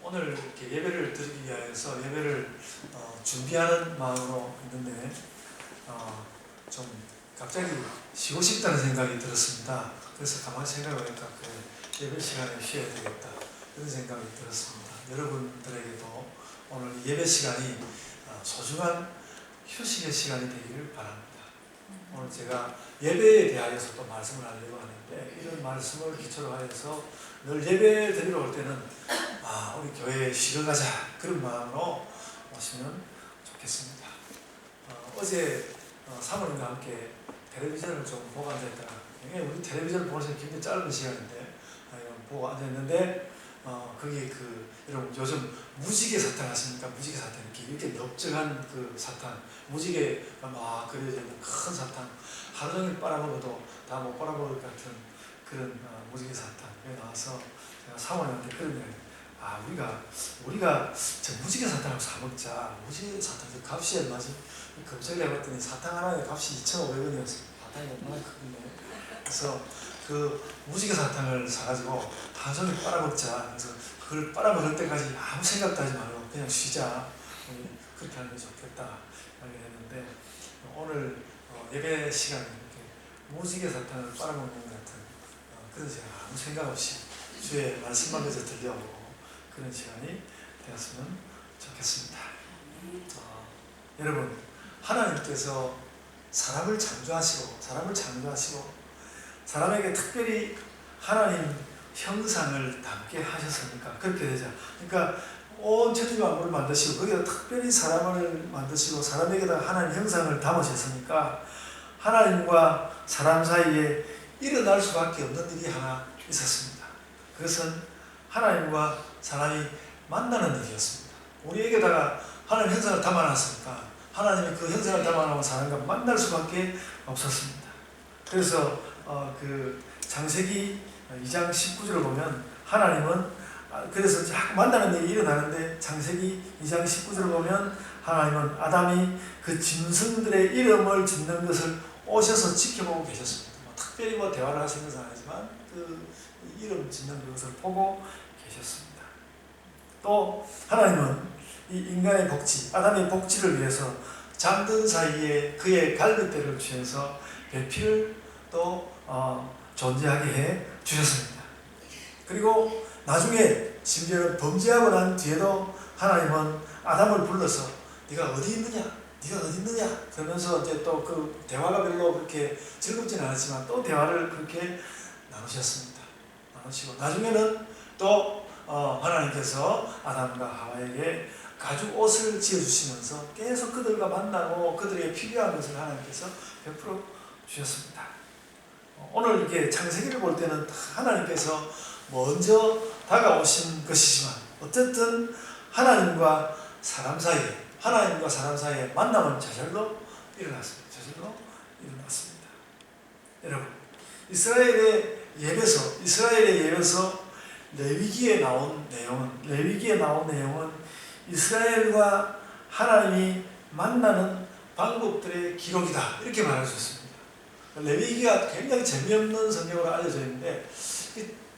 오늘 이렇게 예배를 드리기 위해서 예배를 준비하는 마음으로 있는데 좀 갑자기 쉬고 싶다는 생각이 들었습니다. 그래서 가만히 생각해보니까 예배 시간에 쉬어야 되겠다 그런 생각이 들었습니다. 여러분들에게도 오늘 예배 시간이 소중한 휴식의 시간이 되기를 바랍니다. 오늘 제가 예배에 대하여서 또 말씀을 하려고 하는데, 이런 말씀을 기초로 하여서 늘 예배 드리러 올 때는 우리 교회에 쉬러 가자 그런 마음으로 오시면 좋겠습니다. 어제 사모님과 함께 텔레비전을 좀 보고 앉아있다가, 우리 텔레비전을 보는 시간이 굉장히 짧은 시간인데 보고 앉아있는데 거기 여러분 요즘 무지개 사탕 아십니까? 무지개 사탕 이렇게 넓적한 사탕, 무지개가 막 그려져 있는 큰 사탕, 하루 종일 빨아먹어도 다 못 빨아먹을 것 같은 그런 무지개 사탕. 여기 나와서 제가 사모님한테 그런 얘기, 우리가 저 무지개 사탕을 사 먹자. 무지개 사탕 값이 얼마지? 검색을 해봤더니 사탕 하나의 값이 2,500원이었어요. 사탕이 얼마나 크군요. 그래서 무지개 사탕을 사가지고 하루 종일 빨아먹자. 그래서 그걸 빨아먹을 때까지 아무 생각도 하지 말고 그냥 쉬자. 그렇게 하는 게 좋겠다. 이렇게 했는데, 오늘 예배 시간에 이렇게 무지개 사탕을 빨아먹는 것 같은 그런 제가 아무 생각 없이 주의 말씀만 그저 들려오고 그런 시간이 되었으면 좋겠습니다. 여러분, 하나님께서 사람을 창조하시고 사람에게 특별히 하나님 형상을 담게 하셨으니까 그렇게 되죠. 그러니까 온 천지 만물을 만드시고 거기다 특별히 사람을 만드시고 사람에게다 하나님 형상을 담으셨으니까 하나님과 사람 사이에 일어날 수밖에 없는 일이 하나 있었습니다. 그것은 하나님과 사람이 만나는 일이었습니다. 우리에게다가 하나님 형상을 담아놨으니까 하나님이 그 형상을 담아놓은 사람과 만날 수밖에 없었습니다. 그래서 창세기 2장 19절을 보면 하나님은 그래서 자꾸 만나는 일이 일어나는데, 창세기 2장 19절을 보면 하나님은 아담이 그 짐승들의 이름을 짓는 것을 오셔서 지켜보고 계셨습니다. 특별히 대화를 하시는 것은 아니지만 이름 짓는 것을 보고 계셨습니다. 또 하나님은 이 인간의 복지, 아담의 복지를 위해서 잠든 사이에 그의 갈빗대를 취해서 배필을 또 존재하게 해 주셨습니다. 그리고 나중에 심지어는 범죄하고 난 뒤에도 하나님은 아담을 불러서 네가 어디 있느냐? 그러면서 이제 또 대화가 별로 그렇게 즐겁지는 않았지만 또 대화를 그렇게 나누셨습니다. 나중에는 또 하나님께서 아담과 하와에게 가죽 옷을 지어주시면서 계속 그들과 만나고 그들에게 필요한 것을 하나님께서 베풀어 주셨습니다. 오늘 이렇게 창세기를 볼 때는 하나님께서 먼저 다가오신 것이지만 어쨌든 하나님과 사람 사이에 만남은 저절로 일어났습니다. 여러분, 이스라엘의 예배서 레위기에 나온 내용은 이스라엘과 하나님이 만나는 방법들의 기록이다, 이렇게 말할 수 있습니다. 레위기가 굉장히 재미없는 성경으로 알려져 있는데,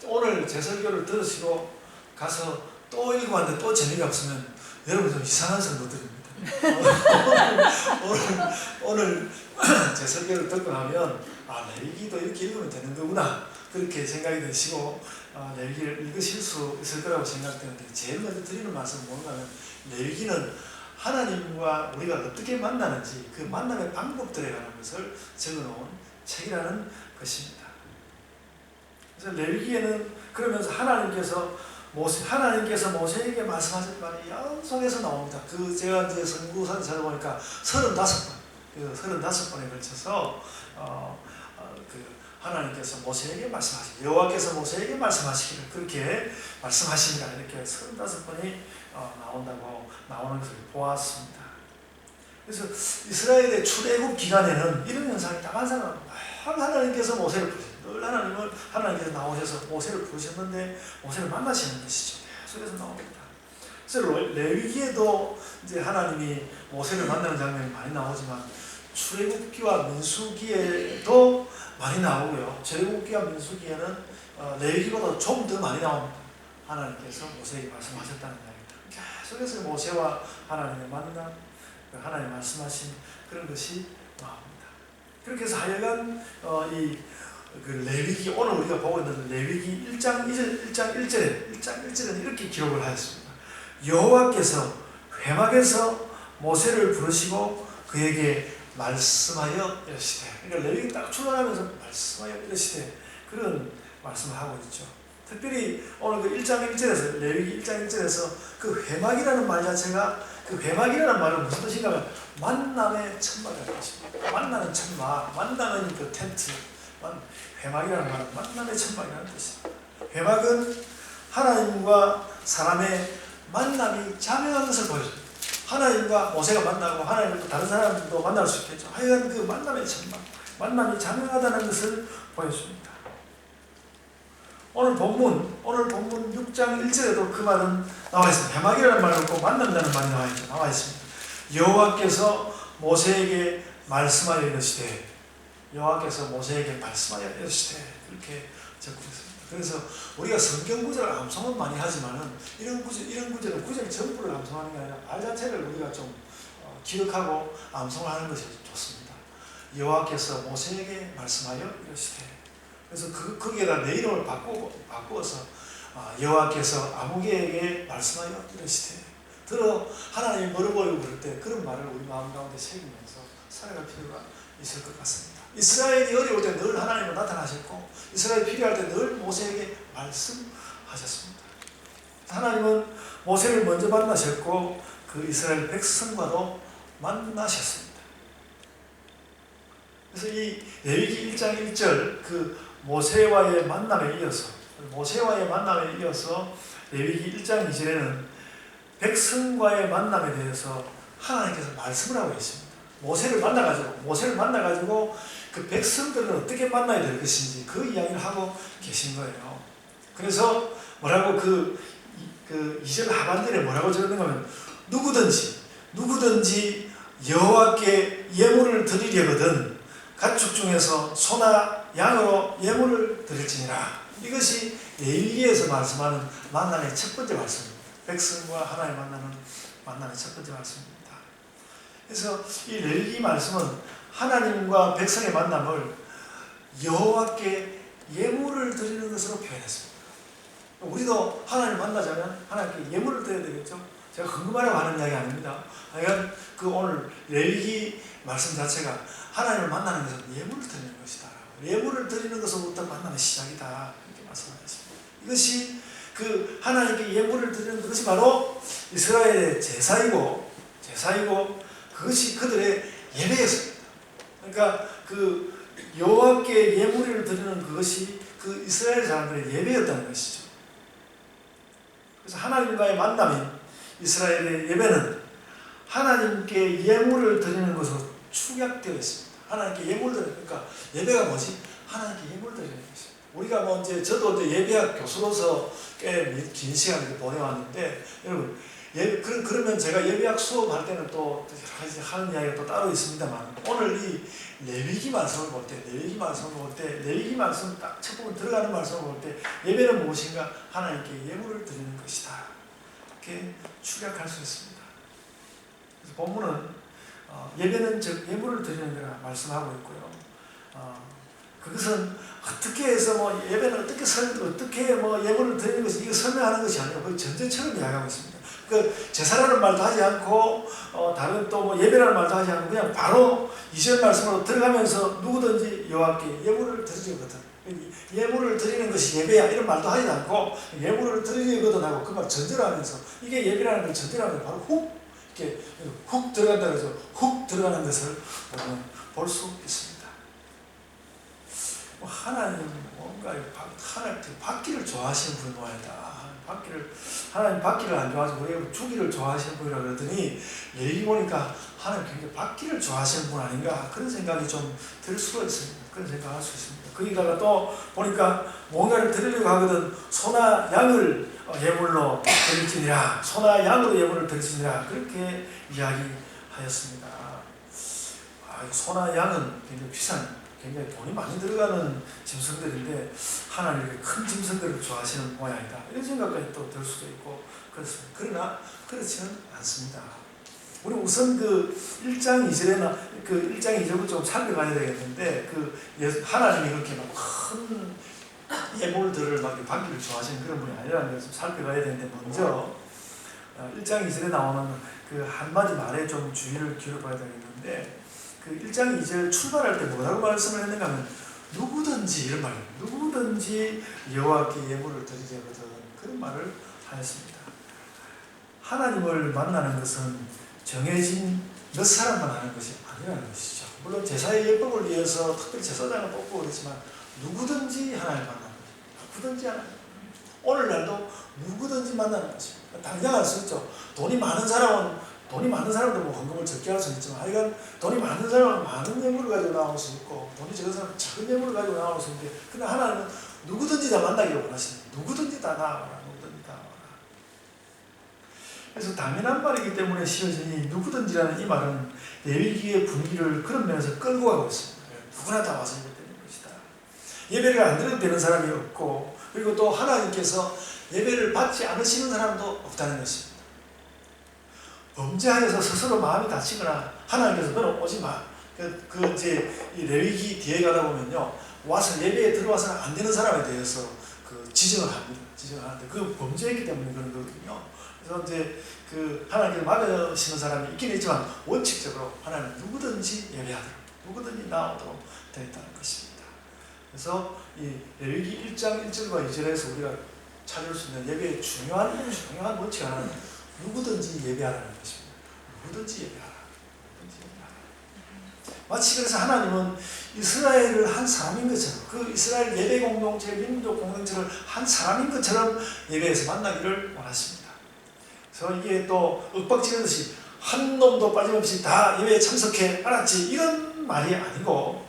오늘 제 설교를 들으시고 가서 또 읽고 왔는데 또 재미가 없으면 여러분 좀 이상한 성도들입니다. 오늘 제 설교를 듣고 나면 레위기도 이렇게 읽으면 되는 거구나, 그렇게 생각이 드시고 레위기를 읽으실 수 있을 거라고 생각되는데, 제일 먼저 드리는 말씀은 뭔가 하면, 레위기는 하나님과 우리가 어떻게 만나는지 그 만남의 방법들에 관한 것을 적어놓은 책이라는 것입니다. 그래서 레위기에는 그러면서 하나님께서 모세에게 말씀하신 말이 연속해서 나옵니다. 제가 이제 선구사를 찾아보니까 35번에 걸쳐서 하나님께서 모세에게 말씀하시기를, 여호와께서 모세에게 말씀하시기를 그렇게 말씀하십니다. 이렇게 35번이 나오는 것을 보았습니다. 그래서 이스라엘의 출애굽 기간에는 이런 현상이 딱 나타납니다. 하나님께서 모세를 부르셨습니다. 늘 하나님께서 나오셔서 모세를 부르셨는데 모세를 만나시는 것이죠. 계속해서 나옵니다. 그래서 레위기에도 이제 하나님이 모세를 만나는 장면이 많이 나오지만 출애굽기와 민수기에도 많이 나오고요. 출애굽기와 민수기에는 레위기보다 좀 더 많이 나옵니다. 하나님께서 모세에게 말씀하셨다는 이야기입니다. 계속해서 모세와 하나님의 만남, 하나님 말씀하신 그런 것이 나옵니다. 그렇게 해서 하여간 그 레위기, 오늘 우리가 보고 있는 레위기 1장 1절에는 이렇게 기록을 하였습니다. 여호와께서 회막에서 모세를 부르시고 그에게 말씀하여 이르시되, 그러니까 레위기 딱 출발하면서 말씀하여 이르시되 그런 말씀을 하고 있죠. 특별히 오늘 그 1장 1절에서 레위기 1장 1절에서 그 회막이라는 말 자체가, 그 회막이라는 말은 무슨 뜻인가 하면 만남의 천막이라는 뜻입니다. 만나는 천막, 만나는 그 텐트, 회막이라는 말은 만남의 천막이라는 뜻입니다. 회막은 하나님과 사람의 만남이 자명한 것을 보여줍니다. 하나님과 모세가 만나고 하나님과 다른 사람도 만날 수 있겠죠. 하여간 그 만남의 천막, 만남이 자명하다는 것을 보여줍니다. 오늘 본문 6장 1절에도 그 말은 나와 있습니다. 회막이라는 말은 꼭 만난다는 말이 나와 있습니다. 여호와께서 모세에게 말씀하여 이르시되, 여호와께서 모세에게 말씀하여 이르시되, 그렇게 적고 있습니다. 그래서 우리가 성경 구절을 암송은 많이 하지만은 이런 구절은 구절 전부를 암송하는 게 아니라 말 자체를 우리가 좀 기억하고 암송하는 것이 좋습니다. 여호와께서 모세에게 말씀하여 이르시되, 그래서 거기에다 내 이름을 바꾸어서 여호와께서 아무개에게 말씀하여 이르시되, 들어 하나님이 멀어 보이고 그럴 때 그런 말을 우리 마음 가운데 새기면서 살아갈 필요가 있을 것 같습니다. 이스라엘이 어려울 때 늘 하나님은 나타나셨고, 이스라엘이 필요할 때 늘 모세에게 말씀하셨습니다. 하나님은 모세를 먼저 만나셨고 그 이스라엘 백성과도 만나셨습니다. 그래서 이 레위기 1장 1절 그 모세와의 만남에 이어서 레위기 1장 2절에는 백성과의 만남에 대해서 하나님께서 말씀을 하고 있습니다. 모세를 만나가지고 그 백성들은 어떻게 만나야 될 것인지 그 이야기를 하고 계신 거예요. 그래서 뭐라고 그 2절 하반절에 뭐라고 적었는가 하면, 누구든지 여호와께 예물을 드리려거든 가축 중에서 소나 양으로 예물을 드릴지니라. 이것이 레위기에서 말씀하는 만남의 첫 번째 말씀입니다. 백성과 하나님 만남의 첫 번째 말씀입니다. 그래서 이 레위기 말씀은 하나님과 백성의 만남을 여호와께 예물을 드리는 것으로 표현했습니다. 우리도 하나님을 만나자면 하나님께 예물을 드려야 되겠죠. 제가 궁금하라고 하는 이야기 아닙니다. 하여간 그 오늘 레위기 말씀 자체가 하나님을 만나는 것은 예물을 드리는 것이다. 예물을 드리는 것으로부터 만남의 시작이다. 이렇게 말씀하셨습니다. 이것이 그 하나님께 예물을 드리는 것이 바로 이스라엘의 제사이고 그것이 그들의 예배였습니다. 그러니까 그 여호와께 예물을 드리는 그것이 그 이스라엘 사람들의 예배였다는 것이죠. 그래서 하나님과의 만남인 이스라엘의 예배는 하나님께 예물을 드리는 것으로 축약되어 있습니다. 하나님께 예물 드리는, 그러니까 예배가 뭐지? 하나님께 예물 드리는 것입니다. 우리가 저도 예배학 교수로서 꽤 긴 시간을 보내왔는데, 여러분, 그러면 제가 예배학 수업할 때는 또 여러 가지 하는 이야기가 또 따로 있습니다만, 오늘 이 레위기 말씀을 볼 때, 레위기 말씀 딱 첫 부분 들어가는 말씀을 볼 때, 예배는 무엇인가? 하나님께 예물을 드리는 것이다. 이렇게 축약할 수 있습니다. 그래서 본문은 예배는 즉 예물을 드리는 거라 말씀하고 있고요. 그것은 어떻게 해서 예배는 어떻게 예물을 드리는 것이 이거 설명하는 것이 아니라 거의 전쟁처럼 이야기하고 있습니다. 그 제사라는 말도 하지 않고 다른 또 예배라는 말도 하지 않고 그냥 바로 2절 말씀으로 들어가면서 누구든지 여호와께 예물을 드리거든. 예물을 드리는 것이 예배야 이런 말도 하지 않고 예물을 드리거든 하고 그 말 전제하면서 이게 예배라는 걸 전제하면 바로 이렇게 훅 들어간다 그래서 훅 들어가는 것을 볼 수 있습니다. 하나님 뭔가 하나님 받기를 좋아하시는 분이 모양이다. 하나님 받기를 안 좋아하시고 우리가 주기를 좋아하시는 분이라 그러더니 얘기 보니까 하나님 굉장히 받기를 좋아하시는 분 아닌가 그런 생각이 좀 들 수가 있습니다. 그런 생각할 수 있습니다. 거기다가 또 보니까 뭔가를 드리려고 하거든 소나 양을 예물로 드릴지니라, 소나 양으로 예물을 드릴지니라 그렇게 이야기하였습니다. 소나 양은 굉장히 비싼 굉장히 돈이 많이 들어가는 짐승들인데 하나님이 큰 짐승들을 좋아하시는 모양이다. 이런 생각까지 또 들 수도 있고 그렇습니다. 그러나 그렇지는 않습니다. 우리 우선 그 1장 2절에나 그 1장 2절부터 좀 살펴가야 되겠는데 하나님이 그렇게 막 큰 예물들을 막 받기를 좋아하시는 그런 분이 아니라는 것을 좀 살펴가야 되는데 먼저 1장 2절에 나오는 그 한마디 말에 좀 주의를 기울여봐야 되겠는데 그 1장 2절 출발할 때 뭐라고 말씀을 했는가 하면 누구든지 이런 말이에요. 누구든지 여호와께 예물을 드리려거든 그런 말을 하였습니다. 하나님을 만나는 것은 정해진 몇 사람만 하는 것이 아니라는 것이죠. 물론 제사의 예법을 위해서 특별히 제사장을 뽑고 그렇지만 누구든지 하나님을 만나는 거죠. 누구든지 하나님. 오늘날도 누구든지 만나는 것이 당장할 수 있죠. 돈이 많은 사람도 뭐 헌금을 적게 할 수 있지만 하여간 돈이 많은 사람은 많은 예물을 가지고 나올 수 있고 돈이 적은 사람은 작은 예물을 가지고 나올 수 있는데 그러나 하나님은 누구든지 다 만나기를 원하십니다. 누구든지 다 나와라. 누구든지 다 나와라. 그래서 당연한 말이기 때문에 씌워지니 누구든지라는 이 말은 레위기의 분위기를 그런 면에서 끌고 가고 있습니다. 누구나 다 와서 예배 드리는 것이다. 예배를 안 드려도 되는 사람이 없고 그리고 또 하나님께서 예배를 받지 않으시는 사람도 없다는 것입니다. 범죄하여서 스스로 마음이 다치거나 하나님께서 너는 오지 마. 이 레위기 뒤에 가다 보면요. 와서 예배에 들어와서는 안 되는 사람에 대해서 지정을 합니다. 지정을 하는데 그 범죄했기 때문에 그런 거거든요. 그래서 이제 하나님께서 막으시는 사람이 있긴 있지만 원칙적으로 하나님은 누구든지 예배하도록 누구든지 나오도록 되어 있다는 것입니다. 그래서 이 레위기 1장 1절과 2절에서 우리가 찾을 수 있는 예배의 중요한 원칙 하나는 누구든지 예배하라는 것입니다. 누구든지 예배하라. 마치 그래서 하나님은 이스라엘을 한 사람인 것처럼 그 이스라엘 예배 공동체, 민족 공동체를 한 사람인 것처럼 예배에서 만나기를 원하십니다. 그래서 이게 또 윽박지르듯이 한 놈도 빠짐없이 다 예배에 참석해 알았지 이런 말이 아니고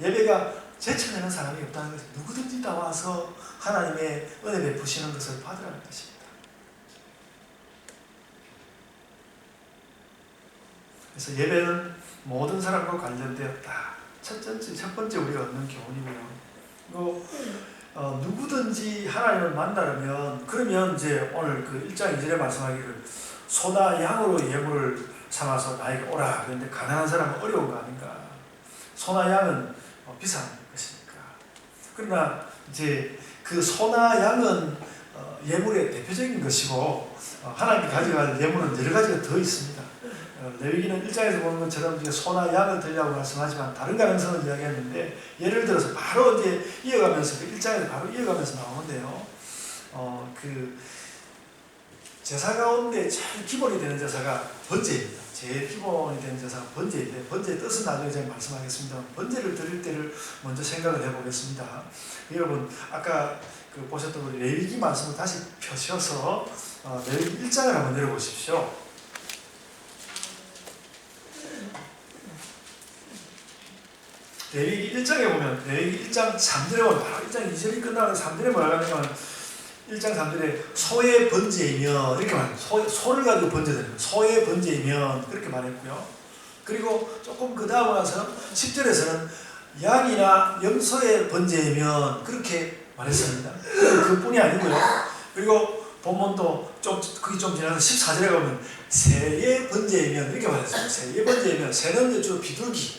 예배가 제쳐내는 사람이 없다는 것을 누구든지 다 와서 하나님의 은혜 베푸시는 것을 받으라는 것입니다. 그래서 예배는 모든 사람과 관련되었다. 첫 번째 우리가 얻는 교훈이고요. 누구든지 하나님을 만나려면 그러면 이제 오늘 그 1장 2절에 말씀하기를 소나 양으로 예물을 삼아서 나에게 오라. 그런데 가난한 사람은 어려운 거 아닌가. 소나 양은 비싼 것이니까. 그러나 이제 그 소나 양은 예물의 대표적인 것이고 하나님께 가져갈 예물은 여러 가지가 더 있습니다. 레위기는 1장에서 보는 것처럼 소나 양을 드리라고 말씀하지만 다른 가능성을 이야기했는데 예를 들어서 바로 이제 이어가면서 1장에서 바로 이어가면서 나오는데요. 제사 가운데 제일 기본이 되는 제사가 번제입니다. 제일 기본이 되는 제사가 번제인데 번제의 뜻은 나중에 제가 말씀하겠습니다. 번제를 드릴 때를 먼저 생각을 해보겠습니다. 여러분 아까 보셨던 우리 레위기 말씀을 다시 펴셔서 레위기 1장을 한번 내려보십시오. 레위기 1장에 보면 레위기 1장 3절에 보면 바로 1장 2절이 끝나는 3절에 뭐라고 하냐면 1장 3절에 소의 번제이면 이렇게 말합니다. 소를 가지고 번제드립니다. 소의 번제이면 그렇게 말했고요. 그리고 조금 그 다음 와서 10절에서는 양이나 염소의 번제이면 그렇게 말했습니다. 그뿐이 아니고요. 그리고 본문도 그게 좀 지나서 14절에 가면 새의 번제이면 이렇게 말했습니다. 새의 번제이면 새는 주로 비둘기.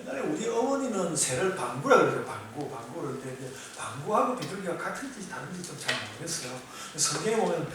옛날에 우리 어머니는 새를 방구라 그러죠. 방구를 그런데 방구하고 비둘기가 같은지 다른지 좀 잘 모르겠어요. 성경에 보면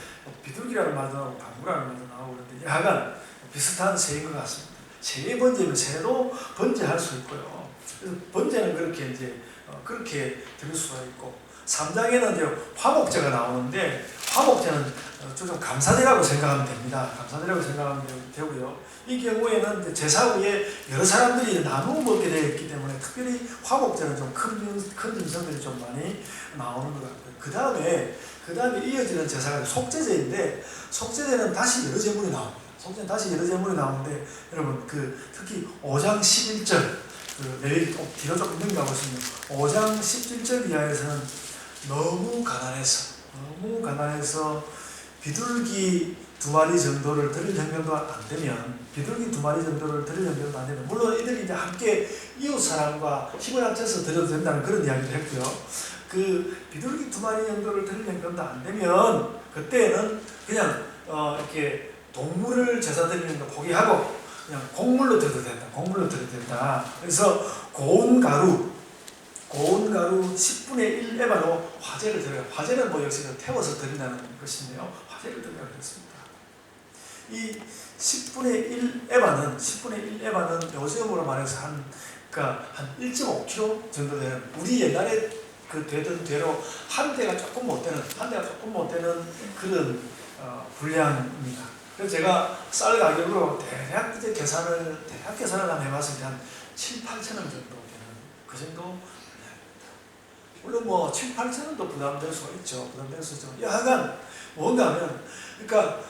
비둘기라는 말도 나오고 방구라는 말도 나오고 그런데 약간 비슷한 새인 것 같습니다. 새의 번제면 새도 번제할 수 있고요. 그래서 번제는 그렇게 이제 그렇게 드릴 수가 있고 3장에는 이제 화목제가 나오는데 화목제는 좀 감사제라고 생각하면 됩니다. 감사제라고 생각하면 되고요. 이 경우에는 제사 후에 여러 사람들이 나누어 먹게 되어 있기 때문에 특별히 화목제는 좀 큰 짐승들이 좀 많이 나오는 것 같고요. 그 다음에 이어지는 제사가 속죄제인데 속죄제는 다시 여러 제물이 나옵니다. 속죄는 다시 여러 제물이 나오는데 여러분 특히 5장 11절 레위기 뒤로 조금 넘겨가보시면 5장 11절 이하에서는 너무 가난해서 비둘기 2마리 정도를 드릴 형편도 안 되면, 비둘기 2마리 정도를 드릴 형편도 안 되면, 물론 이들이 이제 함께 이웃 사람과 힘을 합쳐서 드려도 된다는 그런 이야기를 했고요. 그 비둘기 2마리 정도를 드릴 형편도 안 되면, 그때는 그냥 이렇게 동물을 제사 드리는 거 포기하고 그냥 곡물로 드려도 된다. 곡물로 드려도 된다. 그래서 고운 가루 10분의 1 에바로 화제를 드려요. 화제는 뭐 역시 태워서 드린다는 것인데요. 화제를 드리라고 했습니다. 이 10분의 1 에바는 요즘으로 말해서 한 1.5kg 정도 되는, 우리 옛날에 그 되던 대로 한 대가 조금 못 되는 그런 분량입니다. 그래서 제가 쌀 가격으로 대략 계산을 한번 해봤을 때 한 7, 8천 원 정도 되는 그 정도 분량입니다. 물론 뭐 7, 8천 원도 부담될 수가 있죠. 부담될 수 있죠. 하여간 뭔가 하면, 그러니까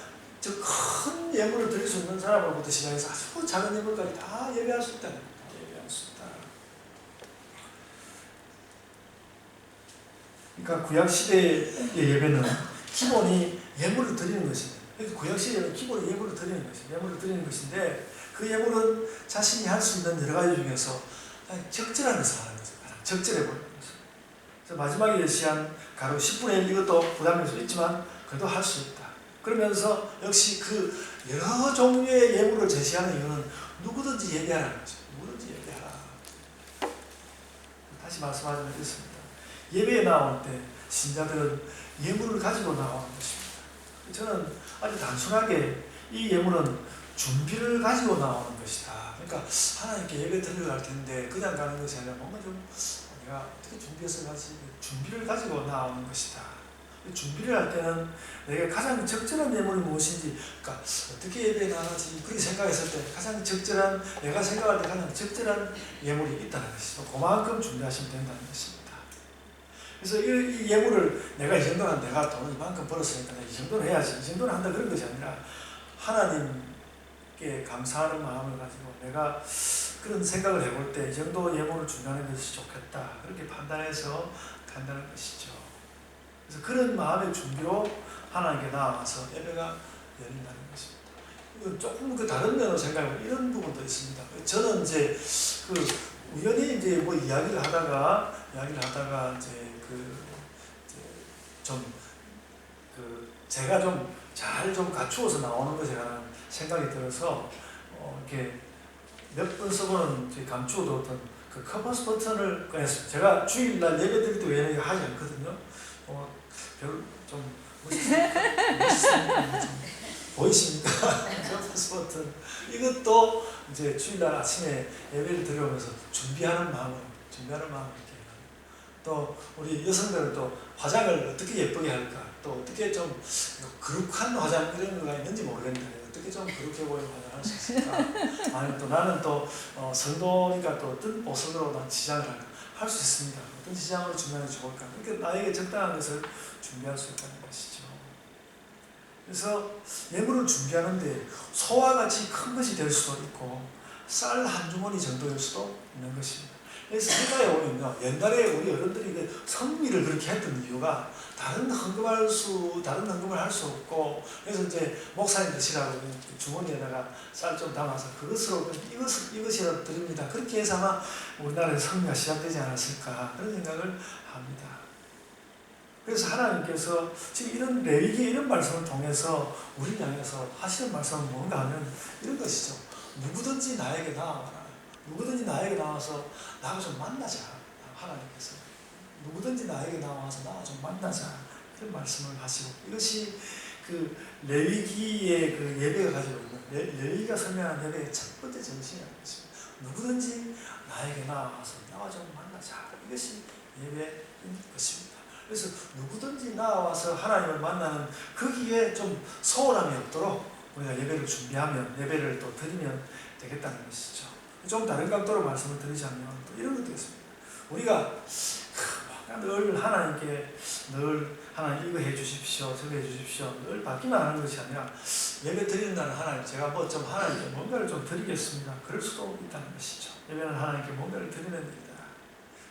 저 큰 예물을 드릴 수 있는 사람으로부터 시작해서 아주 작은 예물까지 다 예배할 수 있다는 겁니다. 예배할 수 있다. 그러니까 구약시대의 예배는 기본이 예물을 드리는 것입니다. 구약시대는 기본이 예물을 드리는 것입니다. 예물을 드리는 것인데, 그 예물은 자신이 할 수 있는 여러 가지 중에서 적절한 것을 하는 거죠. 가장 적절해 보이는 거죠. 그래서 마지막에 제시한 가루 10분의 1, 이것도 부담일 수 있지만 그래도 할 수 있다. 그러면서 역시 그 여러 종류의 예물을 제시하는 이유는 누구든지 예배하라는 거죠. 누구든지 예배하라. 다시 말씀하자면 이렇습니다. 예배에 나올 때 신자들은 예물을 가지고 나오는 것입니다. 저는 아주 단순하게 이 예물은 준비를 가지고 나오는 것이다. 그러니까 하나님께 예배 드리러 갈 텐데 그냥 가는 것이 아니라 뭔가 좀 내가 어떻게 준비해서 가지, 준비를 가지고 나오는 것이다. 준비를 할 때는 내가 가장 적절한 예물이 무엇인지, 그러니까 어떻게 예배에 나가지 그렇게 생각했을 때 가장 적절한, 내가 생각할 때 가장 적절한 예물이 있다는 것이죠. 그만큼 준비하시면 된다는 것입니다. 그래서 이 예물을 내가 이 정도는, 내가 돈을 이만큼 벌었으니까 이 정도는 해야지, 이 정도는 한다 그런 것이 아니라 하나님께 감사하는 마음을 가지고 내가 그런 생각을 해볼 때 이 정도 예물을 준비하는 것이 좋겠다, 그렇게 판단해서 간다는 것이죠. 그래서 그런 마음의 준비로 하나님께 나와서 예배가 열린다는 것입니다. 이건 조금 다른 면으로 생각하면 이런 부분도 있습니다. 저는 이제 우연히 이제 뭐 이야기를 하다가 이제 제가 좀 잘 갖추어서 나오는 것에 관한 생각이 들어서 이렇게 몇 번 써보는 감추어뒀던 그 커버스 버튼을 꺼냈습니다. 제가 주일날 예배 드릴 때 왜 하지 않거든요. 별로 좀 멋있습니까? 보이십니까? 커버스 버튼. 이것도 이제 주일날 아침에 예배를 드려오면서 준비하는 마음으로 이렇게. 또 우리 여성들은 또 화장을 어떻게 예쁘게 할까, 또 어떻게 좀 그룹한 화장 이런 거가 있는지 모르겠는데 어떻게 좀 그렇게 보이는 화장을 할 수 있을까? 아니면 또 나는 또 성도니까 또 어떤 모습으로 난 지장을 할 수 있습니다. 어떤 지장으로 준비하면 좋을까? 그러니까 나에게 적당한 것을 준비할 수 있다는 것이죠. 그래서 예물을 준비하는데 소와 같이 큰 것이 될 수도 있고 쌀 한 주머니 정도일 수도 있는 것입니다. 그래서 생각해 보면요, 옛날에 우리 어른들이 성미를 그렇게 했던 이유가 다른 헌금을 할 수 없고, 그래서 이제 목사님 드시라고 주머니에다가 쌀 좀 담아서 그것으로 이것이라도 드립니다. 그렇게 해서 아마 우리나라의 성미가 시작되지 않았을까 그런 생각을 합니다. 그래서 하나님께서 지금 이런 레위기 이런 말씀을 통해서 우리를 향해서 하시는 말씀은 뭔가 하면 이런 것이죠. 누구든지 나에게 나와라. 누구든지 나에게 나와서 나와 좀 만나자. 하나님께서 누구든지 나에게 나와서 나와 좀 만나자, 그런 말씀을 하시고, 이것이 그 레위기의 그 예배가 가지고 있는, 레위기가 설명한 예배의 첫 번째 정신이라는 것입니다. 누구든지 나에게 나와서 나와 좀 만나자, 이것이 예배인 것입니다. 그래서 누구든지 나와서 하나님을 만나는 거기에 좀 소홀함이 없도록 우리가 예배를 준비하면, 예배를 또 드리면 되겠다는 것이죠. 좀 다른 각도로 말씀을 드리자면 또 이런 것도 있습니다. 우리가 늘 하나님께 하나님 이거 해주십시오, 저거 해주십시오, 늘 받기만 하는 것이 아니라 예배 드리는 날은 하나님, 제가 뭐 좀 하나님께 뭔가를 좀 드리겠습니다, 그럴 수도 있다는 것이죠. 예배는 하나님께 뭔가를 드리는 일이다.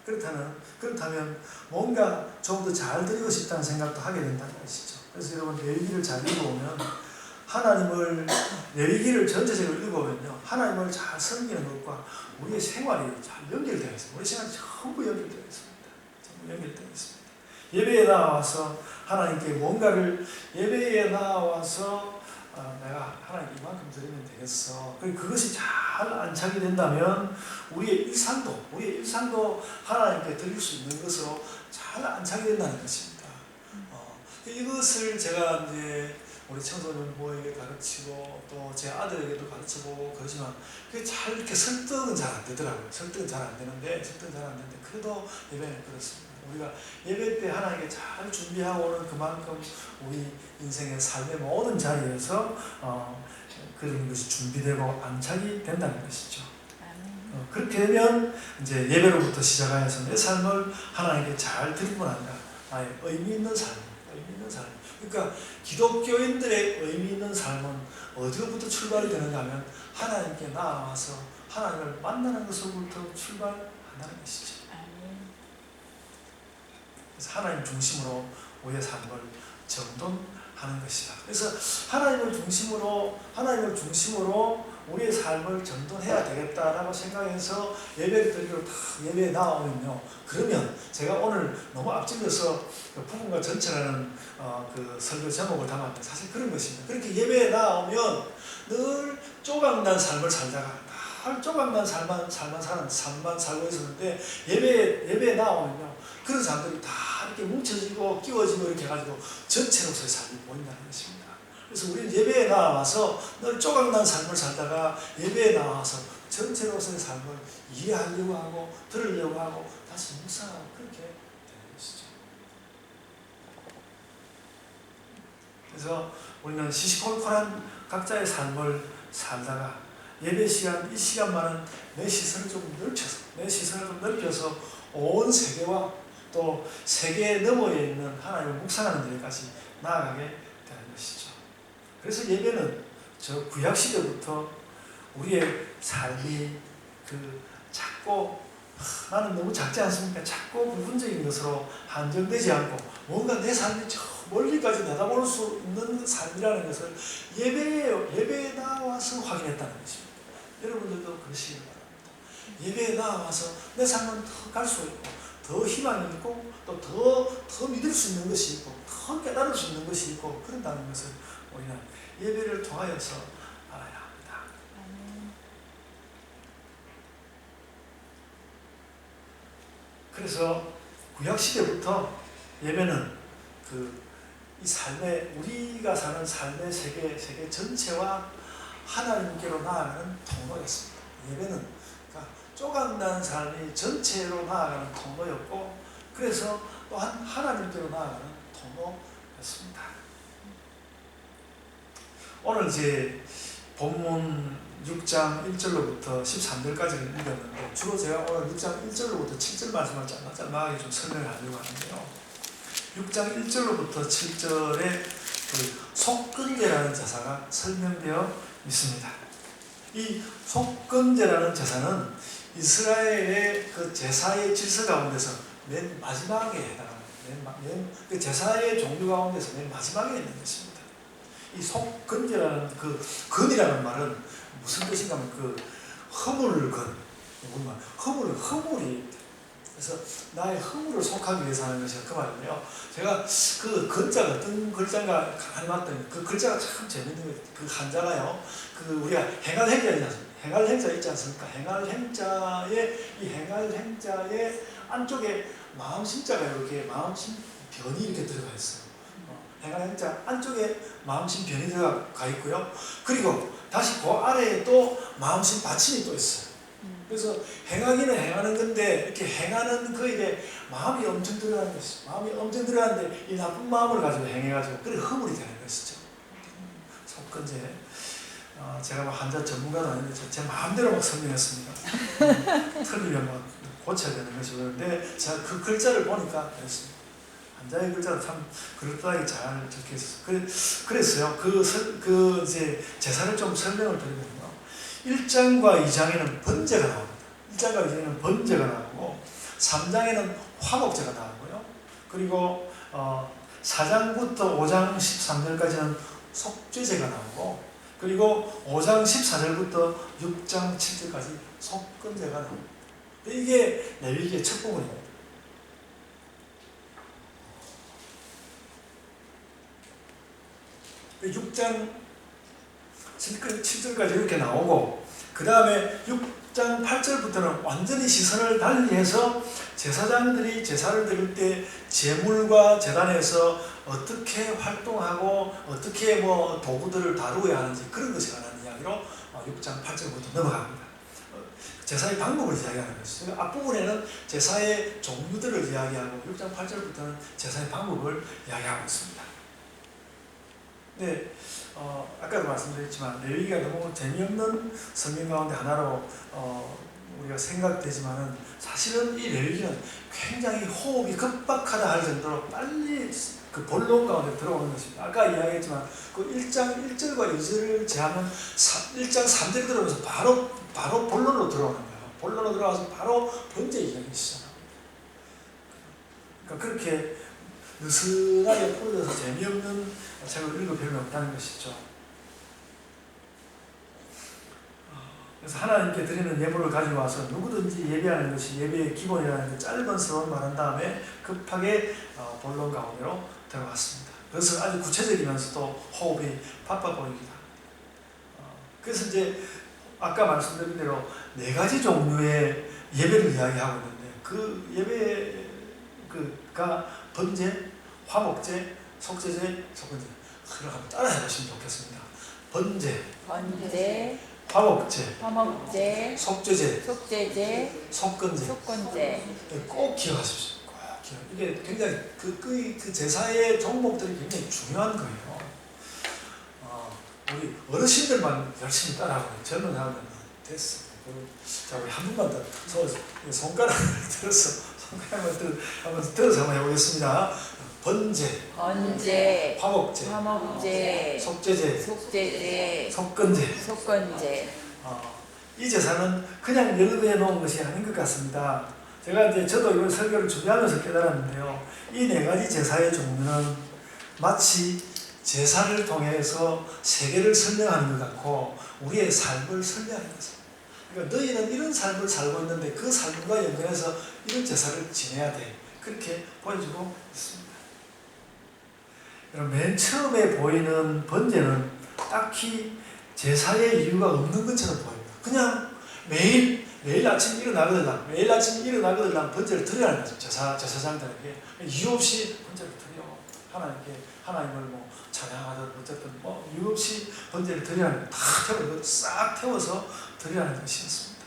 그렇다면 뭔가 좀 더 잘 드리고 싶다는 생각도 하게 된다는 것이죠. 그래서 여러분 레위기를 잘 읽어보면 레위기를 전체적으로 읽어보면요, 하나님을 잘 섬기는 것과 우리의 생활이 잘 연결되어 있습니다. 우리 생활이 전부 연결되어 있습니다. 전부 연결되어 있습니다. 예배에 나와서 하나님께 뭔가를 내가 하나님께 이만큼 드리면 되겠어. 그것이 잘 안착이 된다면 우리의 일상도 하나님께 드릴 수 있는 것으로 잘 안착이 된다는 것입니다. 이것을 제가 이제 우리 청소년 부모에게 가르치고 또 제 아들에게도 가르쳐보고 그러지만 그게 잘 이렇게 설득은 잘 안 되더라고요. 설득은 잘 안 되는데 그래도 예배는 그렇습니다. 우리가 예배 때 하나님께 잘 준비하고는 그만큼 우리 인생의 삶의 모든 자리에서 그런 것이 준비되고 안착이 된다는 것이죠. 그렇게 되면 이제 예배로부터 시작하여서 내 삶을 하나님께 잘 드리고 난다. 나의 의미 있는 삶. 그러니까 기독교인들의 의미 있는 삶은 어디로부터 출발이 되는가 하면 하나님께 나아와서 하나님을 만나는 것으로부터 출발한다는 것이죠. 그래서 하나님 중심으로 우리의 삶을 정돈하는 것이다. 그래서 하나님을 중심으로 우리의 삶을 정돈해야 되겠다라고 생각해서 예배를 드리러 예배에 나오면요. 그러면 제가 오늘 너무 앞질러서 부분과 전체라는 그 설교 제목을 담았는데 사실 그런 것입니다. 그렇게 예배에 나오면 늘 조각난 삶을 살다가 조각난 삶만 살고 있었는데 예배에 나오면요. 그런 사람들이 다 이렇게 뭉쳐지고 끼워지고 이렇게 해가지고 전체로서의 삶이 보인다는 것입니다. 그래서 우리는 예배에 나와서 늘 조각난 삶을 살다가 예배에 나와서 전체로서의 삶을 이해하려고 하고 들으려고 하고 다시 묵상하고 그렇게 되는 것이죠. 그래서 우리는 시시콜콜한 각자의 삶을 살다가 예배 시간, 이 시간만은 내 시선을 좀 넓혀서 온 세계와 또 세계 너머에 있는 하나님을 묵상하는 데까지 나아가게 되는 것이죠. 그래서 예배는 저 구약시대부터 우리의 삶이 작고 나는 너무 작지 않습니까? 작고 부분적인 것으로 한정되지 않고 뭔가 내 삶이 저 멀리까지 내다볼 수 있는 삶이라는 것을 예배에 나와서 확인했다는 것입니다. 여러분들도 그러시기 바랍니다. 예배에 나와서 내 삶은 더 갈 수 있고 더 희망이 있고 또 더 믿을 수 있는 것이 있고 더 깨달을 수 있는 것이 있고 그런다는 것을 우리는 예배를 통하여서 알아야 합니다. 그래서 구약시대부터 예배는 이 삶의 우리가 사는 삶의 세계 전체와 하나님께로 나아가는 통로였습니다. 예배는 그러니까 조각난 삶이 전체로 나아가는 통로였고 그래서 또한 하나님께로 나아가는 통로였습니다. 오늘 이제 본문 6장 1절로부터 13절까지를 읽었는데 주로 제가 오늘 6장 1절로부터 7절 말씀을 짤막하게 좀 설명을 하려고 하는데요. 6장 1절로부터 7절에 속건제라는 제사가 설명되어 있습니다. 이 속건제라는 제사는 이스라엘의 그 제사의 질서 가운데서 맨 마지막에 해당합니다. 그 제사의 종류 가운데서 맨 마지막에 있는 것입니다. 이 속건제라는 건이라는 말은 무슨 뜻인가 하면 허물건, 허물이 그래서 나의 허물을 속하기 위해서 하는 것이 그 말이에요. 제가 그 글자가 어떤 글자인가 가만히 봤더니 그 글자가 참 재밌는 거예요. 그 한자가요. 우리가 행할 행자 있지 않습니까? 행할 행자의 안쪽에 마음심자가 이렇게 마음심 변이 이렇게 들어가 있어요. 행할 행자 안쪽에 마음심 변이 들어가 있고요. 그리고 다시 그 아래에 또 마음심 받침이 또 있어요. 그래서 행하기는 행하는 건데 이렇게 행하는 거에 마음이 엄청 들어가는 것이죠. 마음이 엄청 들어가는데 이 나쁜 마음을 가지고 행해가지고 그래 허물이 되는 것이죠. 속건제. 제가 뭐 한자 전문가도 아닌데 제 마음대로 막 설명했습니다. 틀리면 막 고쳐야 되는 것이고 그런데 제가 그 글자를 보니까 그랬습니다. 한자의 글자도 참 그럴듯하게 잘 적혀 있었어요. 그랬어요. 이제 제사를 좀 설명을 드리면요. 1장과 2장에는 번제가 나옵니다. 1장과 2장에는 번제가 나오고 3장에는 화목제가 나오고요. 그리고 4장부터 5장 13절까지는 속죄제가 나오고, 그리고 5장 14절부터 6장 7절까지 속건제가 나옵니다. 이게 레위기의 첫 부분입니다. 6장 7절까지 이렇게 나오고, 그 다음에 6장 8절부터는 완전히 시선을 달리해서 제사장들이 제사를 드릴 때 제물과 제단에서 어떻게 활동하고 어떻게 도구들을 다루어야 하는지 그런 것에 관한 이야기로 6장 8절부터 넘어갑니다. 제사의 방법을 이야기하는 것이죠. 앞부분에는 제사의 종류들을 이야기하고 6장 8절부터는 제사의 방법을 이야기하고 있습니다. 네, 아까도 말씀드렸지만 레위기가 너무 재미없는 성경 가운데 하나로 우리가 생각되지만은, 사실은 이 레위기는 굉장히 호흡이 급박하다 할 정도로 빨리 그 본론 가운데 들어오는 것입니다. 아까 이야기했지만 그 1장 1절과 2절을 제하면 1장 3절이 들어오면서 바로 본론으로 들어오는 거예요. 본론으로 들어가서 바로 번제 이야기 시작합니다. 그러니까 그렇게 느슨하게 풀어져서 재미없는 책을 읽을 필요는 없다는 것이죠. 그래서 하나님께 드리는 예물을 가지고 와서 누구든지 예배하는 것이 예배의 기본이라는 그 짧은 서원 말한 다음에 급하게 본론 가운데로 들어갔습니다. 그래서 아주 구체적이면서도 호흡이 바빠 보입니다. 그래서 이제 아까 말씀드린 대로 4가지 종류의 예배를 이야기하고 있는데, 그 예배가 번제, 화목제, 속죄제, 속건제. 그걸 한번 따라해 보시면 좋겠습니다. 번제, 화목제, 속죄제, 속건제. 꼭 기억하십시오. 꼭 기억. 이게 굉장히 그 제사의 종목들이 굉장히 중요한 거예요. 우리 어르신들만 열심히 따라하고 젊은 사람들은 됐어. 자, 우리 한 분만 더 손가락을 들어서 한번 들어서 한번 해보겠습니다. 번제, 화목제, 속죄제, 속건제. 이 제사는 그냥 연구해 놓은 것이 아닌 것 같습니다. 저도 이번 설교를 준비하면서 깨달았는데요. 이 4가지 제사의 종류는 마치 제사를 통해서 세계를 설명하는 것 같고 우리의 삶을 설명하는 것입니다. 그러니까 너희는 이런 삶을 살고 있는데 그 삶과 연결해서 이런 제사를 지내야 돼. 그렇게 보여주고 있습니다. 맨 처음에 보이는 번제는 딱히 제사의 이유가 없는 것처럼 보입니다. 그냥 매일 아침 일어나거들랑 번제를 드려야 하는 거죠. 제사장들에게 이유 없이 번제를 드려. 하나님을 찬양하든 어쨌든 이유 없이 번제를 드려야 하는, 싹 태워서 드려야 하는 것이었습니다.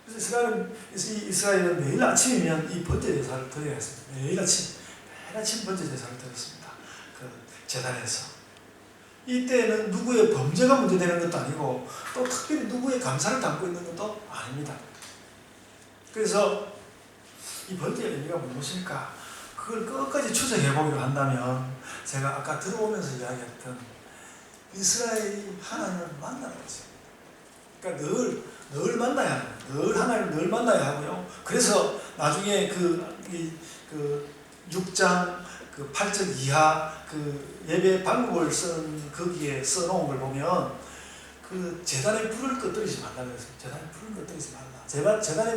그래서 이스라엘은 매일 아침이면 이 번제 제사를 드려야 했습니다. 매일 아침 번제 제사를 드렸습니다. 그 제단에서. 이때는 누구의 범죄가 문제되는 것도 아니고 또 특별히 누구의 감사를 담고 있는 것도 아닙니다. 그래서 이 번제의 의미가 무엇일까? 그걸 끝까지 추적해 보기로 한다면, 제가 아까 들어오면서 이야기했던 이스라엘이 하나님을 만나는 것입니다. 그러니까 늘 만나야 합니다. 하나님을 늘 만나야 하고요. 그래서 나중에 그 6장 8절 이하 예배 방법을 거기에 써놓은 걸 보면, 제단의 불을 꺼뜨리지 말라는 것은, 제단의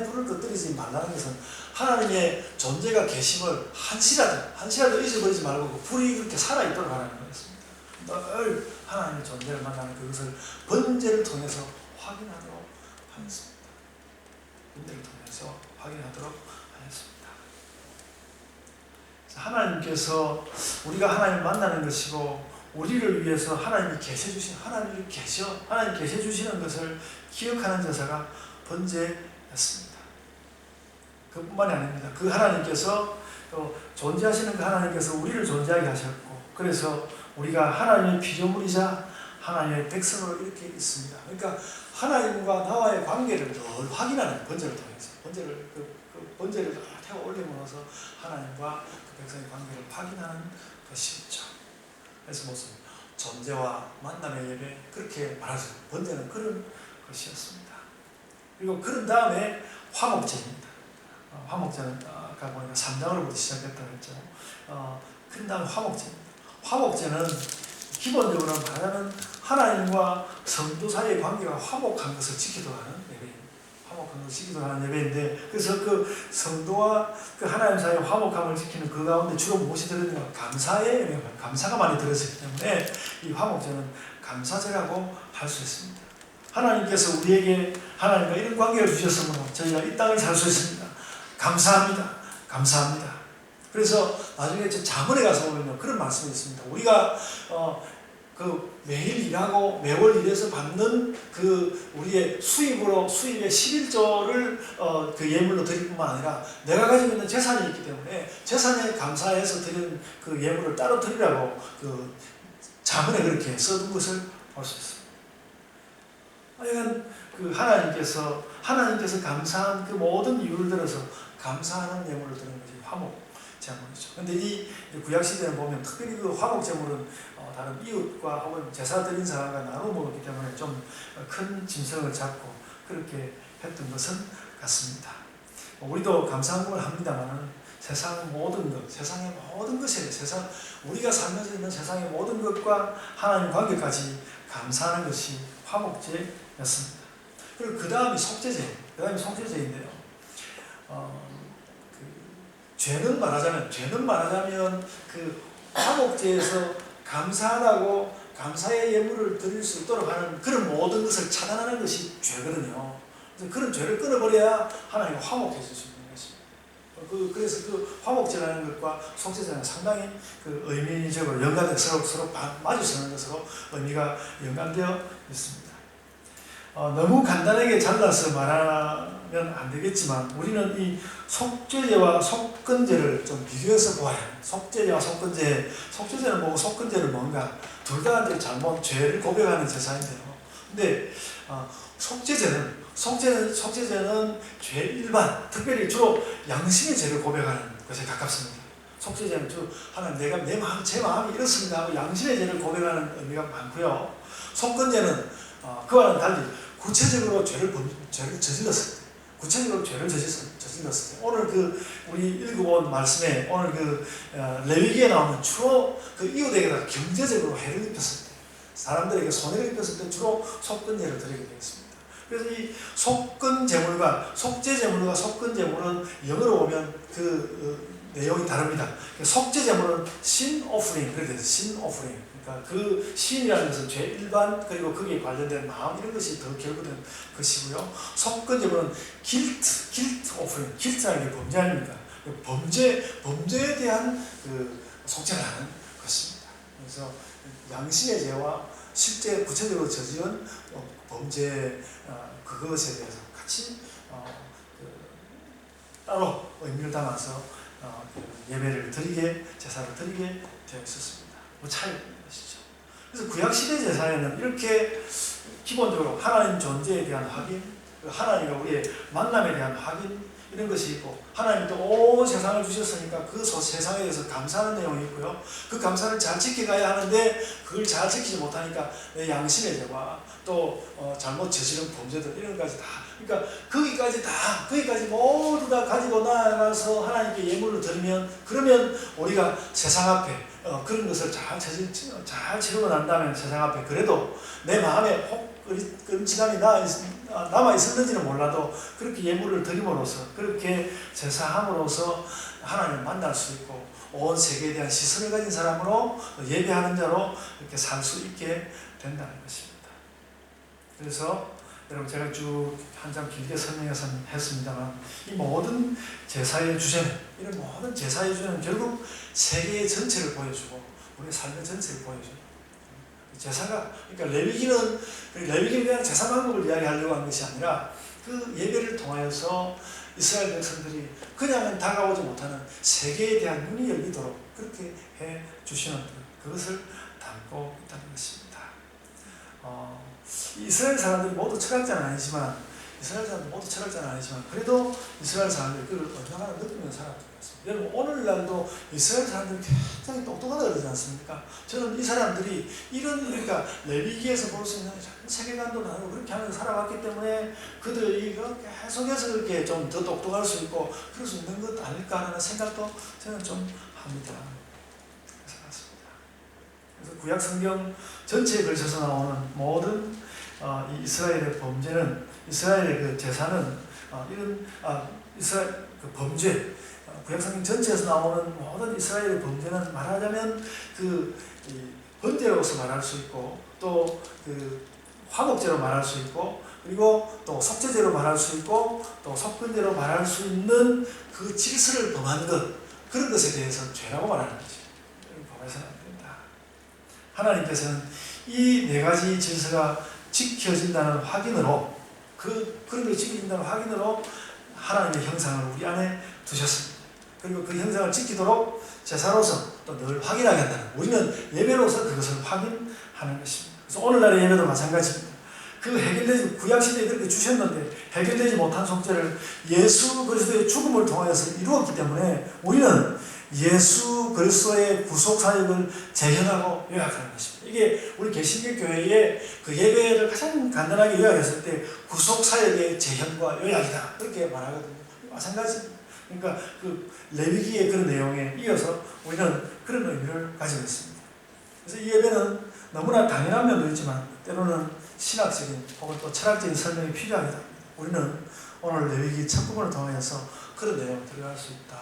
불을 꺼뜨리지 말라는 것은 하나님의 존재가 계심을 한시라도 잊어버리지 말고 그 불이 그렇게 살아있도록 하라는 거였습니다. 늘 하나님의 존재를 만나는 그것을 번제를 통해서 확인하도록 하였습니다. 하나님께서 우리가 하나님을 만나는 것이고, 우리를 위해서 하나님 계셔 주시는 것을 기억하는 제사가 번제였습니다. 그뿐만이 아닙니다. 그 하나님께서 또 존재하시는 그 하나님께서 우리를 존재하게 하셨고, 그래서 우리가 하나님의 피조물이자 하나님의 백성으로 이렇게 있습니다. 그러니까 하나님과 나와의 관계를 늘 확인하는, 번제를 통해서 번제를 태워 올림으로써 하나님과 그 백성의 관계를 확인하는 것이죠. 그래서 무슨 존재와 만남의 예배, 그렇게 말하죠. 번제는 그런 것이었습니다. 그리고 그런 다음에 화목제입니다. 화목제는 아까 보니까 3장으로부터 시작했다고 했죠. 그 다음 화목제입니다. 화목제는 기본적으로 말하자면 하나님과 성도 사이의 관계가 화목한 것을 지키도록 하는 예배입니다. 화목한 것을 지키도록 하는 예배인데, 그래서 그 성도와 그 하나님 사이의 화목함을 지키는 그 가운데 주로 무엇이 들어있는가? 감사의 예배가, 감사가 많이 들어있기 때문에 이 화목제는 감사제라고 할 수 있습니다. 하나님께서 우리에게 하나님과 이런 관계를 주셨으므로 저희가 이 땅을 살 수 있습니다. 감사합니다. 감사합니다. 그래서 나중에 잠언에 가서 보면 그런 말씀이 있습니다. 우리가 그 매일 일하고 매월 일해서 받는 그 우리의 수입의 11조를 그 예물로 드릴 뿐만 아니라 내가 가지고 있는 재산이 있기 때문에 재산에 감사해서 드리는 그 예물을 따로 드리라고 그 잠언에 그렇게 써둔 것을 볼 수 있습니다. 하여간 그 하나님께서 감사한 그 모든 이유를 들어서 감사하는 예물을 드리는 것이 화목 제물이죠. 그런데 이 구약 시대에 보면 특별히 그 화목 제물은 다른 이웃과 혹은 제사 드린 사람과 나눠 먹었기 때문에 좀 큰 짐승을 잡고 그렇게 했던 것은 같습니다. 우리도 감사함을 합니다만 세상의 모든 것에 우리가 살면서 있는 세상의 모든 것과 하나님 관계까지 감사하는 것이 화목제였습니다. 그리고 그 다음이 속죄제인데요. 죄는 말하자면 그 화목제에서 감사하다고 감사의 예물을 드릴 수 있도록 하는 그런 모든 것을 차단하는 것이 죄거든요. 그래서 그런 죄를 끊어버려야 하나님이 화목해질 수 있는 것입니다. 그래서 그 화목제라는 것과 속죄제는 상당히 그 의미적으로 연관되어 서로 마주서는 것으로 의미가 연관되어 있습니다. 너무 간단하게 잘라서 말하면 안 되겠지만 우리는 이 속죄제와 속건제를 좀 비교해서 보아야 해요. 속죄제와 속죄제는 뭐고 속건제는 뭔가 둘 다 잘못 죄를 고백하는 제사인데요. 근데 속죄제는 죄 일반, 특별히 주로 양심의 죄를 고백하는 것에 가깝습니다. 속죄제는 하나님 내가 제 마음이 이렇습니다 하고 양심의 죄를 고백하는 의미가 많고요. 속건제는 그와는 달리 구체적으로 죄를 저질렀을 때, 오늘 우리 읽어본 말씀에 오늘 레위기에 나오는 주로 이웃에게다 경제적으로 해를 입혔을 때, 사람들에게 손해를 입혔을 때 주로 속건제를 드리게 되었습니다. 그래서 이 속건제물과 속죄제물과 속건제물은 영어로 보면 내용이 다릅니다. 속죄제물은 sin offering, 그렇게 돼서 sin offering. 그러니까 그 신이라는 것은 죄 일반 그리고 거기에 관련된 마음 이런 것이 더 결부된 것이고요. 속건제물은 guilt offering, guilt라는 게 범죄 아닙니까? 범죄에 대한 속죄를 하는 것입니다. 그래서 양심의 죄와 실제 구체적으로 저지른 범죄 그것에 대해서 같이 따로 의미를 담아서 예배를 드리게 제사를 드리게 되어 있었습니다. 차이가 있는 것이죠. 그래서 구약시대 제사에는 이렇게 기본적으로 하나님 존재에 대한 확인, 하나님과 우리의 만남에 대한 확인 이런 것이 있고, 하나님이 또 온 세상을 주셨으니까 그 세상에 대해서 감사하는 내용이 있고요. 그 감사를 잘 지켜가야 하는데 그걸 잘 지키지 못하니까 내 양심의 죄와 또 잘못 저지른 범죄들 이런 것까지 다, 그러니까 거기까지 모두 다 가지고 나아가서 하나님께 예물을 드리면, 그러면 우리가 세상 앞에 그런 것을 잘 치르고 난다면 세상 앞에 그래도 내 마음에 혹 끔찍함이 남아 있었는지는 몰라도 그렇게 예물을 드림으로써, 그렇게 제사함으로써 하나님을 만날 수 있고 온 세계에 대한 시선을 가진 사람으로 예배하는 자로 이렇게 살 수 있게 된다는 것입니다. 그래서 여러분 제가 쭉 한참 길게 설명해서 했습니다만 이 모든 제사의 주제는, 이런 모든 제사의 주제는 결국 세계의 전체를 보여주고 우리의 삶의 전체를 보여줘요. 제사가, 그러니까 레위기는 그냥 제사 방법을 이야기하려고 하는 것이 아니라 그 예배를 통하여서 이스라엘 백성들이 그냥은 다가오지 못하는 세계에 대한 눈이 열리도록 그렇게 해 주시는 그것을 담고 있다는 것입니다. 이스라엘 사람들이 모두 철학자는 아니지만 이스라엘 사람들 모두 철학자는 아니지만 그래도 이스라엘 사람들이 그걸 얼마나 느끼면서 살았던 것 같습니다. 여러분 오늘날도 이스라엘 사람들이 굉장히 똑똑하다 그러지 않습니까? 저는 이 사람들이 이런 그러니까 레위기에서 볼 수 있는 세계관도 나누고 그렇게 하면서 살아왔기 때문에 그들이 계속해서 그렇게 좀 더 똑똑할 수 있고 그럴 수 있는 것 아닐까 하는 생각도 저는 좀 합니다. 그래서 구약 성경 전체에 걸쳐서 나오는 모든 이 이스라엘의 범죄는 이스라엘의 그 제사는 이런 이스라엘 그 범죄 구약 성경 전체에서 나오는 모든 이스라엘의 범죄는 말하자면 그 번제로서 말할 수 있고 또 그 화목제로 말할 수 있고 그리고 또 속죄제로 말할 수 있고 또 속건제로 말할 수 있는 그 질서를 범한 것 그런 것에 대해서 죄라고 말하는 거죠. 범해서는 안 된다. 하나님께서는 이 네 가지 질서가 지켜진다는 확인으로 그런 게 지켜진다는 확인으로 하나님의 형상을 우리 안에 두셨습니다. 그리고 그 형상을 지키도록 제사로서 또 늘 확인하게 한다는 우리는 예배로서 그것을 확인하는 것입니다. 그래서 오늘날의 예배도 마찬가지입니다. 그 해결되지 구약시대에 그렇게 주셨는데 해결되지 못한 속죄를 예수 그리스도의 죽음을 통해서 이루었기 때문에 우리는 예수 그리스도의 구속 사역을 재현하고 요약하는 것입니다. 이게 우리 개신교 교회의 그 예배를 가장 간단하게 요약했을 때 구속 사역의 재현과 요약이다 그렇게 말하거든요. 마찬가지입니다. 그러니까 그 레위기의 그런 내용에 이어서 우리는 그런 의미를 가지고 있습니다. 그래서 이 예배는 너무나 당연한 면도 있지만 때로는 신학적인 혹은 또 철학적인 설명이 필요하기도 합니다. 우리는 오늘 레위기 첫 부분을 통해서 그런 내용을 들어갈 수 있다.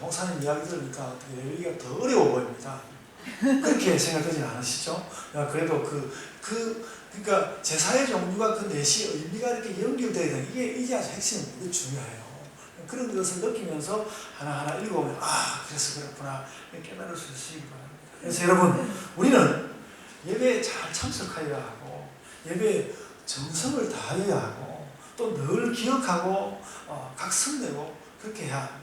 목사님 이야기 들으니까 어떻게 레위기가 더 어려워 보입니다. 그렇게 생각하지는 않으시죠? 그래도 그러니까 제사의 종류가 그 넷이 의미가 이렇게 연결되어 있는 이게 아주 핵심입니다. 이게 중요해요. 그런 것을 느끼면서 하나하나 읽어보면 그래서 그렇구나 깨달을 수 있으시기 바랍니다. 그래서 여러분 우리는 예배에 잘 참석하여야 하고 예배에 정성을 다해야 하고 또 늘 기억하고 각성내고 그렇게 해야 합니다.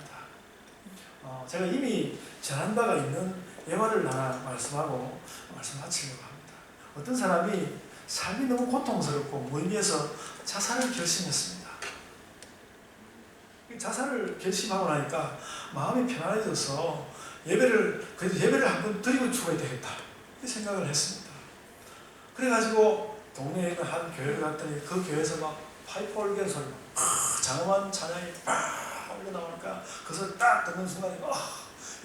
제가 이미 전한 바가 있는 예화를 하나 말씀하고 말씀 마치려고 합니다. 어떤 사람이 삶이 너무 고통스럽고 무의미해서 자살을 결심했습니다. 자살을 결심하고 나니까 마음이 편안해져서 그래도 예배를 한번 드리고 죽어야 되겠다 이 생각을 했습니다. 그래가지고 동네에 있는 한 교회를 갔더니 그 교회에서 막 파이프 올리는 소리 장엄한 찬양이 팍 올려나오니까 그것을 딱 듣는 순간에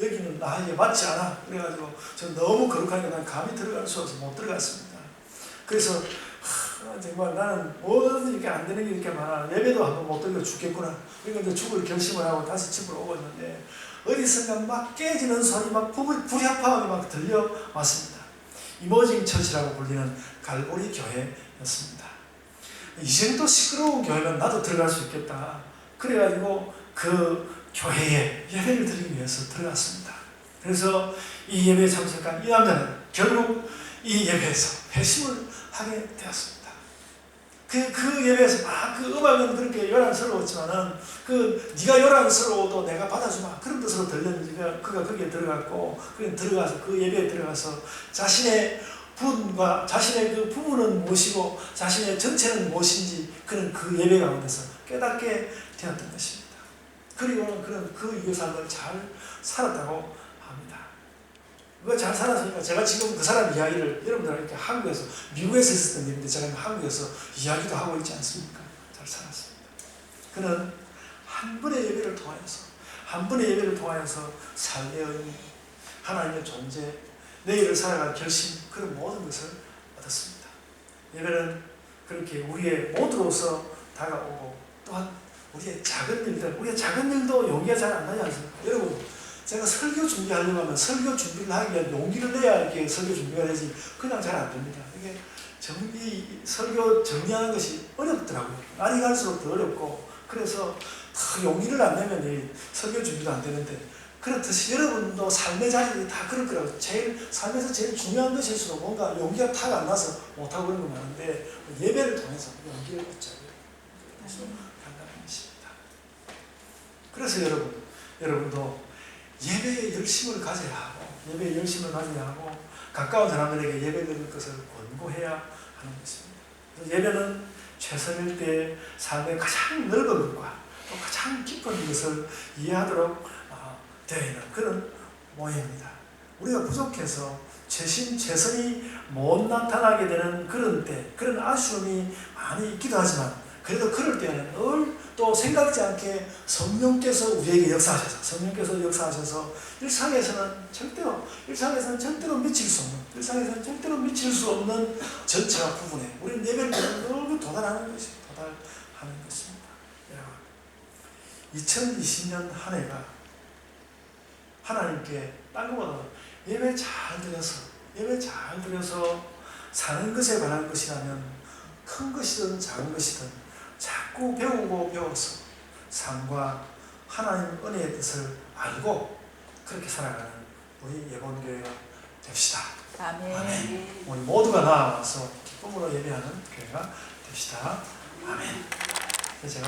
여기는 나에게 맞지 않아. 그래가지고 전 너무 거룩하니까 난 감히 들어갈 수 없어서 못 들어갔습니다. 그래서 정말 나는 뭐든 이렇게 안 되는 게 이렇게 많아. 예배도 한번 못 드리고 죽겠구나. 그러니까 이제 죽을 결심을 하고 다시 집으로 오고 있는데 어디선가 막 깨지는 소리, 막 불협화음이 막 들려왔습니다. 이머징 처치라고 불리는 갈보리 교회였습니다. 이 정도 시끄러운 교회면 나도 들어갈 수 있겠다. 그래가지고 그 교회에 예배를 드리기 위해서 들어갔습니다. 그래서 이 예배에 참석한 이 남자는 결국 이 예배에서 회심을 하게 되었습니다. 그 예배에서 그 음악은 그렇게 요란스러웠지만은 네가 요란스러워도 내가 받아주마 그런 뜻으로 들렸는지 그가 거기에 들어갔고 들어가서 그 예배에 들어가서 자신의 분과 자신의 그 부분은 무엇이고 자신의 전체는 무엇인지 그런 그 예배 가운데서 깨닫게 되었던 것입니다. 그리고는 그런 그 유교 삶을 잘 살았다고 합니다. 그거 잘 살았으니까 제가 지금 그 사람 이야기를 여러분들한테 한국에서 미국에서 있었던 일인데 제가 한국에서 이야기도 하고 있지 않습니까? 잘 살았습니다. 그는 한 번의 예배를 통하여서 삶의 의미, 하나님의 존재, 내일을 살아갈 결심 그런 모든 것을 얻었습니다. 예배는 그렇게 우리의 모두로서 다가오고 또한 우리의 작은 일도 용기가 잘 안 나지 않습니까? 여러분 제가 설교 준비하려고 하면 설교 준비를 하기 위해 용기를 내야 이렇게 설교 준비가 되지 그냥 잘 안 됩니다. 이게 설교 정리하는 것이 어렵더라고요. 날이 갈수록 더 어렵고 그래서 용기를 안 내면 이 설교 준비도 안 되는데 그렇듯이 여러분도 삶의 자리들이 다 그럴 거라고 삶에서 제일 중요한 것일수록 뭔가 용기가 탁 안 나서 못하고 그런 거 많은데 예배를 통해서 용기를 얻자고요. 그래서 간단한 것입니다. 그래서 여러분도 예배에 열심을 가져야 하고 가까운 사람들에게 예배 드릴 것을 권고해야 하는 것입니다. 그래서 예배는 최선일 때 삶의 가장 넓은 것과 또 가장 깊은 것을 이해하도록 되어 있는 그런 모임입니다. 우리가 부족해서 최선이 못 나타나게 되는 그런 때, 그런 아쉬움이 많이 있기도 하지만 그래도 그럴 때는 늘 또 생각지 않게 성령께서 우리에게 역사하셔서 일상에서는 절대로 미칠 수 없는 전체와 부분에 우리는 예배를 늘 도달하는 것입니다. 2020년 한 해가 하나님께 딴 것보다 예배 잘 드려서 사는 것에 관한 것이라면 큰 것이든 작은 것이든 자꾸 배워서 삶과 하나님 은혜의 뜻을 알고 그렇게 살아가는 우리 예본교회가 됩시다. 아멘. 우리 모두가 나와서 기쁨으로 예배하는 교회가 됩시다. 아멘. 제가